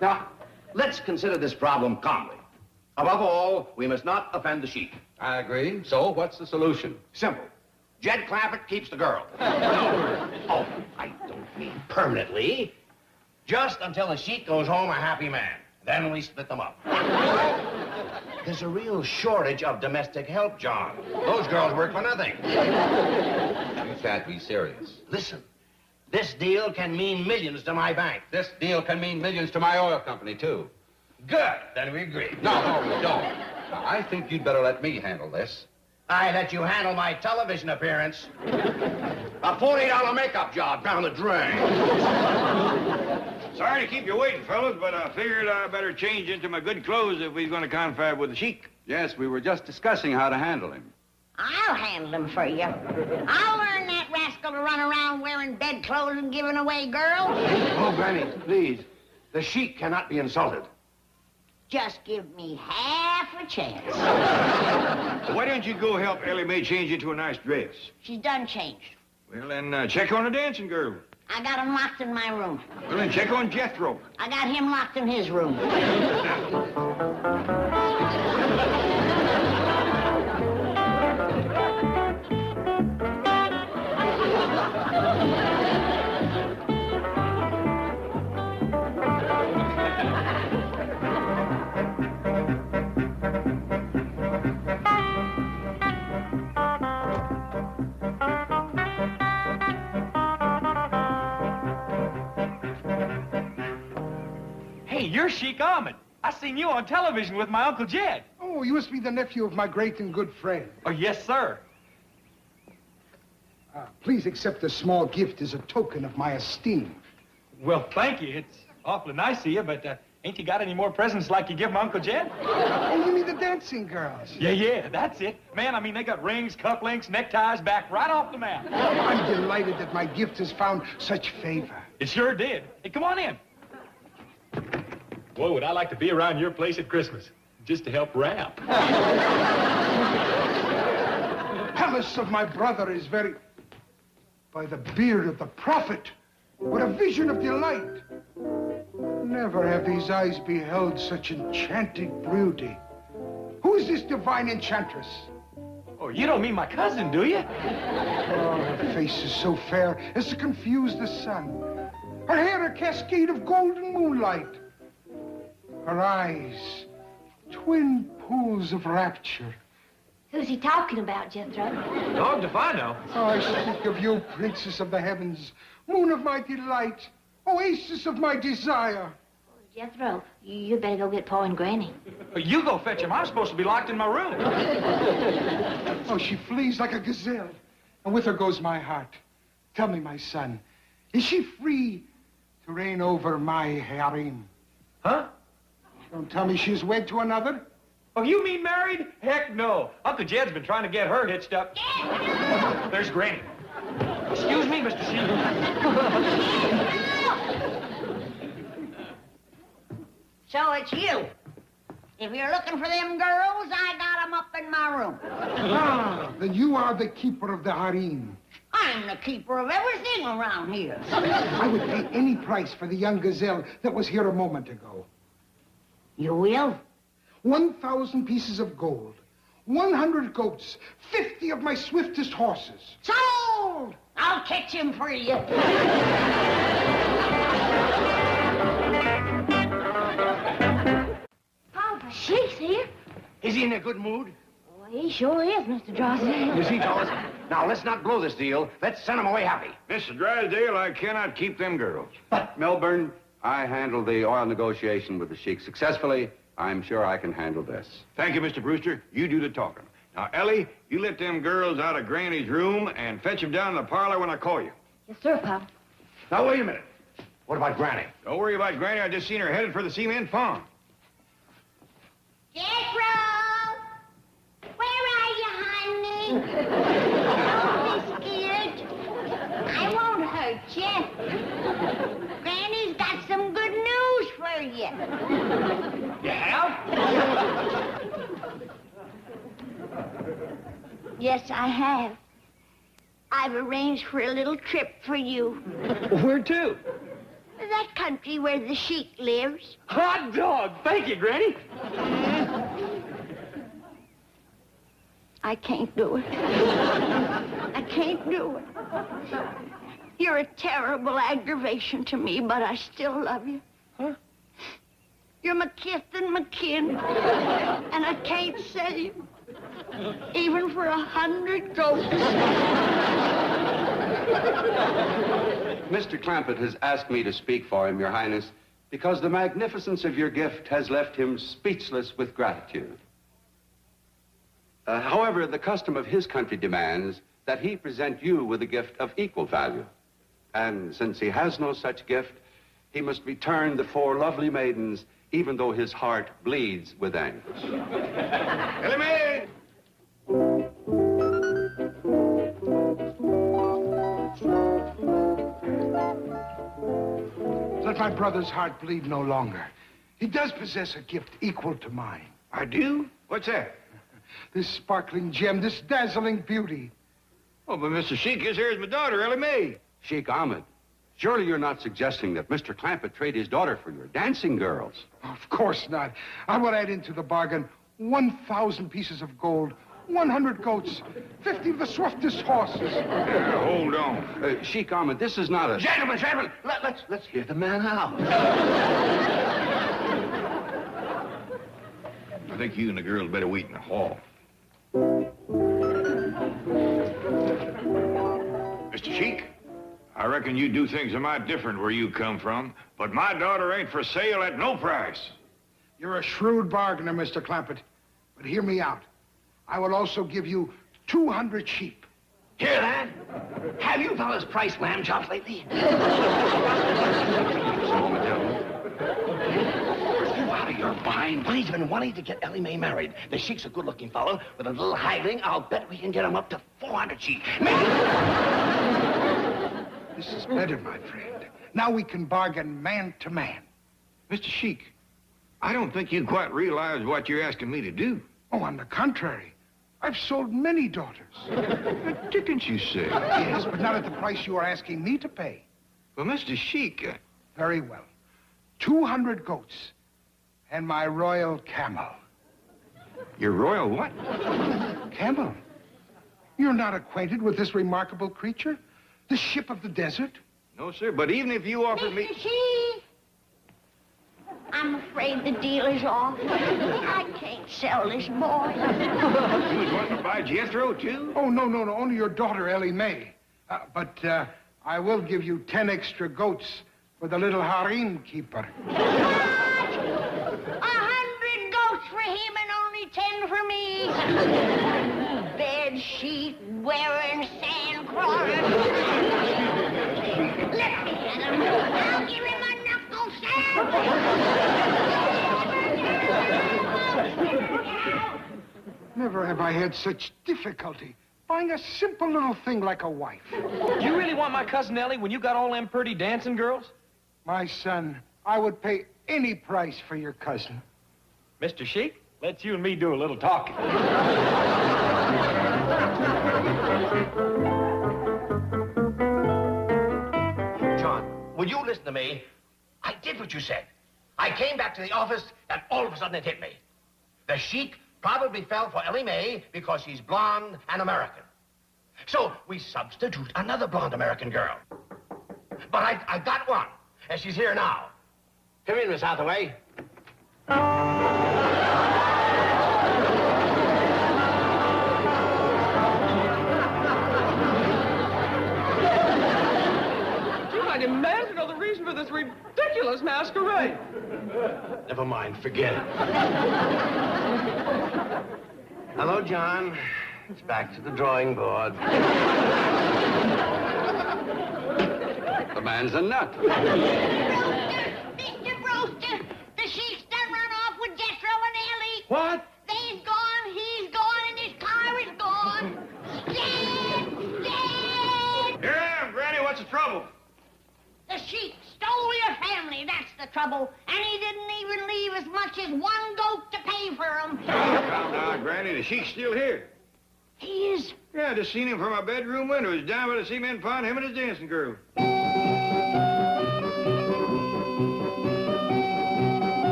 Now, let's consider this problem calmly. Above all, we must not offend the sheik. I agree. So, what's the solution? Simple. Jed Clampett keeps the girl. No. Oh, I don't mean permanently. Just until the sheik goes home a happy man. Then we split them up. There's a real shortage of domestic help, John. Those girls work for nothing. You can't be serious. Listen, this deal can mean millions to my bank. This deal can mean millions to my oil company, too. Good. Then we agree. No, we don't. Now, I think you'd better let me handle this. I let you handle my television appearance. A $40 makeup job down the drain. Sorry to keep you waiting, fellas, but I figured I better change into my good clothes if we're going to confab with the sheik. Yes, we were just discussing how to handle him. I'll handle him for you. I'll learn that rascal to run around wearing bedclothes and giving away girls. Oh, Granny, please. The sheik cannot be insulted. Just give me half a chance. Why don't you go help Ellie Mae change into a nice dress? She's done changed. Well, then check on the dancing girl. I got him locked in my room. Well, then check on Jethro. I got him locked in his room. Hey, you're Sheik Ahmed. I seen you on television with my Uncle Jed. Oh, you must be the nephew of my great and good friend. Oh, yes, sir. Please accept this small gift as a token of my esteem. Well, thank you. It's awfully nice of you, but ain't you got any more presents like you give my Uncle Jed? Oh, you mean the dancing girls? Yeah, that's it. Man, I mean, they got rings, cufflinks, neckties back right off the map. I'm delighted that my gift has found such favor. It sure did. Hey, come on in. Boy, would I like to be around your place at Christmas, just to help wrap. Palace of my brother is very... By the beard of the prophet, what a vision of delight. Never have these eyes beheld such enchanting beauty. Who is this divine enchantress? Oh, you don't mean my cousin, do you? Oh, her face is so fair as to confuse the sun. Her hair a cascade of golden moonlight. Her eyes, twin pools of rapture. Who's he talking about, Jethro? Dogged if I know. Oh, I speak of you, princess of the heavens, moon of my delight, oasis of my desire. Jethro, you better go get Pa and Granny. You go fetch him. I'm supposed to be locked in my room. Oh, she flees like a gazelle, and with her goes my heart. Tell me, my son, is she free to reign over my harem? Huh? Don't tell me she's wed to another? Oh, you mean married? Heck no. Uncle Jed's been trying to get her hitched up. There's Granny. Excuse me, Mr. Sheik. So it's you. If you're looking for them girls, I got them up in my room. Ah, then you are the keeper of the harem. I'm the keeper of everything around here. I would pay any price for the young gazelle that was here a moment ago. You will? 1,000 pieces of gold, 100 goats, 50 of my swiftest horses. Sold! I'll catch him for you. Papa, Sheik's here. Is he in a good mood? Well, he sure is, Mr. Drysdale. You see, fellas? Now, let's not blow this deal. Let's send him away happy. Mr. Drysdale, I cannot keep them girls. But, Milburn, I handled the oil negotiation with the sheik successfully. I'm sure I can handle this. Thank you, Mr. Brewster. You do the talking. Now, Ellie, you let them girls out of Granny's room and fetch them down to the parlor when I call you. Yes, sir, Papa. Now, wait a minute. What about Granny? Don't worry about Granny. I just seen her headed for the cement farm. Jethro! Where are you, honey? Don't be scared. I won't hurt you. Granny's got some good news for you. You have? Yes, I have. I've arranged for a little trip for you. Where to? that country where the sheik lives? Hot dog! Thank you, Granny. I can't do it. I can't do it. You're a terrible aggravation to me, but I still love you. Huh? You're my kith and my kin, and I can't sell you, even for 100 goats. Mr. Clampett has asked me to speak for him, Your Highness, because the magnificence of your gift has left him speechless with gratitude. However, the custom of his country demands that he present you with a gift of equal value. And since he has no such gift, he must return the 4 lovely maidens, even though his heart bleeds with anguish. Ellie Let my brother's heart bleed no longer. He does possess a gift equal to mine. I do? What's that? This sparkling gem, this dazzling beauty. Oh, but Mr. Sheik, this here is my daughter, Ellie Mae. Sheik Ahmed, surely you're not suggesting that Mr. Clampett trade his daughter for your dancing girls? Of course not. I will add into the bargain 1,000 pieces of gold, 100 goats, 50 of the swiftest horses. Hold on. Sheik Ahmed, this is not a... Gentlemen, let's hear the man out. I think you and the girls better wait in the hall. Mr. Sheik, I reckon you do things a mite different where you come from, but my daughter ain't for sale at no price. You're a shrewd bargainer, Mr. Clampett. But hear me out. I will also give you 200 sheep. Hear that? Have you fellas priced lamb chops lately? You out of your mind? Buddy's been wanting to get Ellie Mae married. The Sheik's a good-looking fellow. With a little haggling, I'll bet we can get him up to 400 sheep. This is better, my friend. Now we can bargain man to man. Mr. Sheik, I don't think you quite realize what you're asking me to do. Oh, on the contrary. I've sold many daughters. The dickens you say? Yes, but not at the price you are asking me to pay. Well, Mr. Sheik... Very well. 200 goats and my royal camel. Your royal what? Camel. You're not acquainted with this remarkable creature? The ship of the desert? No, sir, but even if you offered me... Mr. Sheik, I'm afraid the deal is off. I can't sell this boy. You was wanting to buy Jethro, too? Oh, no. Only your daughter, Ellie Mae. But I will give you 10 extra goats for the little harem keeper. 100 goats for him and only 10 for me. Bed sheet wearing sand crawler. Let me at him. I'll give him a knuckle sandwich. Never have I had such difficulty buying a simple little thing like a wife. You really want my cousin Ellie when you got all them pretty dancing girls? My son, I would pay any price for your cousin. Mr. Sheik, let's you and me do a little talking. John, will you listen to me? I did what you said. I came back to the office, and all of a sudden it hit me. The Sheik probably fell for Ellie Mae because she's blonde and American. So we substitute another blonde American girl. But I got one, and she's here now. Come in, Miss Hathaway. You might demand to know the reason for this ridiculous masquerade. Never mind, forget it. Hello, John. It's back to the drawing board. The man's a nut. Mr. Brewster, the Sheik's done run off with Jethro and Ellie. What? They's gone, he's gone, and his car is gone. Stand! Here I am, Granny. What's the trouble? The Sheik stole your family, that's the trouble. And he didn't even leave as much as 1 goat to pay for him. Calm down, Granny. The Sheik's still here. He is. Yeah, I just seen him from my bedroom window. He's down by the cement pond, him and his dancing girl.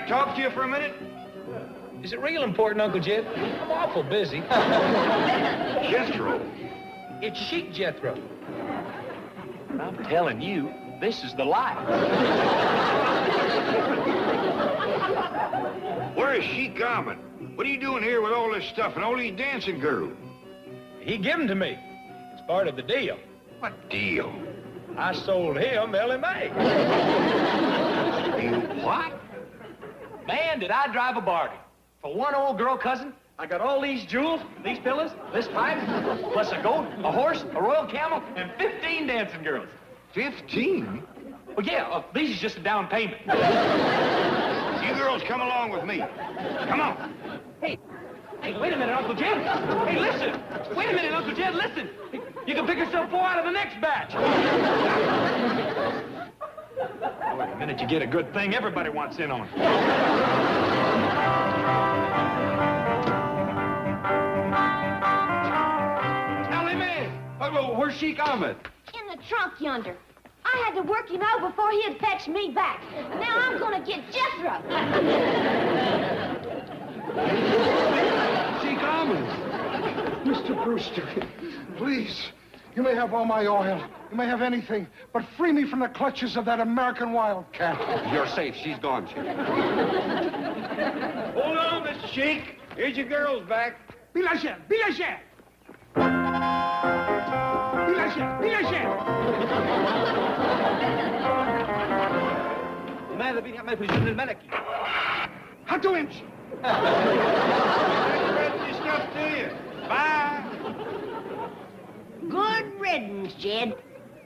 talk to you for a minute? Is it real important, Uncle Jed? I'm awful busy. Jethro. It's Chic Jethro. I'm telling you, this is the life. Where is Chic Ahmed? What are you doing here with all this stuff and all these dancing girls? He gave them to me. It's part of the deal. What deal? I sold him LMA. You what? Man, did I drive a bargain. For one old girl cousin, I got all these jewels, these pillows, this pipe, plus a goat, a horse, a royal camel, and 15 dancing girls. 15? Well, yeah, these is just a down payment. You girls come along with me. Come on. Hey, wait a minute, Uncle Jed. Hey, listen. Wait a minute, Uncle Jed, listen. You can pick yourself 4 out of the next batch. Boy, the minute you get a good thing, everybody wants in on it. Where's Chic Ahmed? In the trunk yonder. I had to work him out before he'd fetch me back. And now I'm gonna get Jethro. Chic Ahmed. Mr. Brewster, please. You may have all my oil. You may have anything. But free me from the clutches of that American wildcat. You're safe. She's gone, Chic. Hold on, Mr. Chic. Here's your girls back. Be la chère, be la chère. Be la chère, be la chère. لماذا بني أعمل في الجن الملكي؟ هاتوا امشي. Stuff to you. Bye. Good riddance, Jed.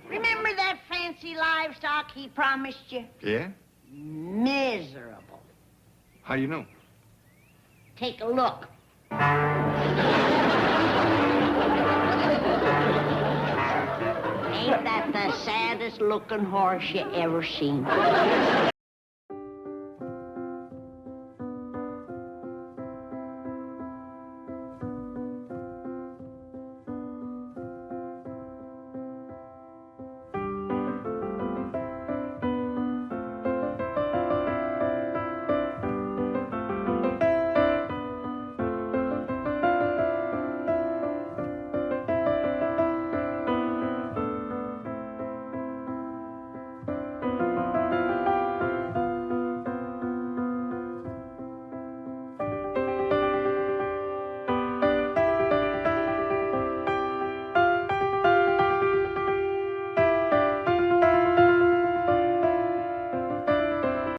Remember that fancy livestock he promised you? Yeah? Miserable. How you know? Take a look. Ain't that the saddest looking horse you ever seen?